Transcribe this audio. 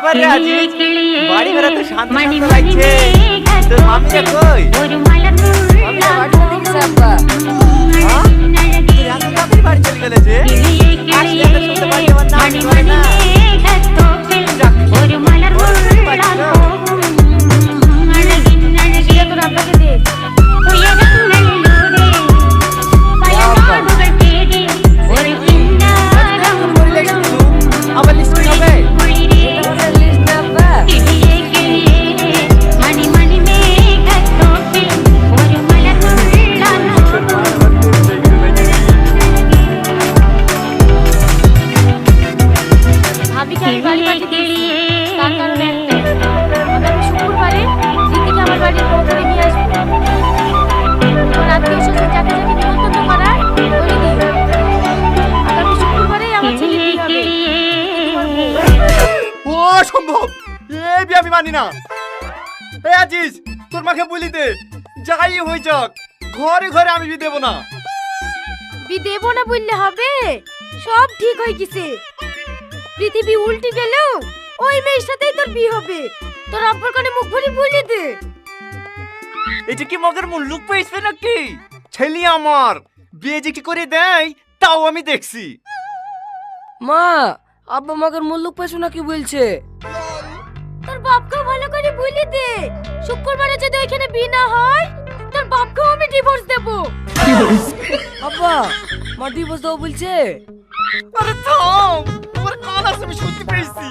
ব্যাপার রে আজিজ, বাড়ি ঘরে তো শান্ত শান্ত লাগছে, তোর মামিটা কই? আমি বাড়িতে দেখছি আব্বা। হ্যাঁ? তুই এত তাড়াতাড়ি বাড়ি চলে গেলে যে? আসলে এত সুন্দর বাড়ি আমার নাম করে না। যাক, ওর বাড়ি না। সে তোর আব্বাকে দে। আবার লিস্ট হবে? এটা আমাদের লিস্ট না আব্বা। ভাবিকে আমি বাড়ি পাঠিয়ে দিয়েছি। তার কারণ একটাই, আগামী শুক্রবারে দিদিকে আমার বাড়ির বউ করে নিয়ে আসবো। তোমার আত্মীয় স্বজন যাকে যাকে নিমন্ত্রণ করার বলে দিও। আগামী শুক্রবারেই আমার ছেলে বিয়ে হবে। ও সম্ভব, এই বিয়ে আমি মানি না। এই আজিজ, তোর মাকে বলি দে, যাই হয়ে যাক ঘরে ঘরে আমি বিয়ে দেবো না। বিয়ে দেবো না বললে হবে? সব ঠিক হয়ে গেছে। পৃথিবী উল্টে গেলেও ওই মেয়ের সাথেই তোর বিয়ে হবে। তোর আব্বার কানে মুখ ভরি বলে দে। এটা কি মগের মুল্লুক পেয়েছে নাকি? ছেলে আমার বিয়ে যে কি করে দেয় তাও আমি দেখছি। মা, আব্বা মাকে মুল্লুক পেছো নাকি বলছে? তোর বাপকেও ভালো করে বলে দে, শুক্রবারে যদি ওইখানে বিয়ে না হয় তোর বাপকেও আমি ডিভোর্স দেব। আব্বা, মা ডিভোর্স দাও বলছে? আরে থাম, তোমার কান আছে আমি শুনতে পেয়েছি।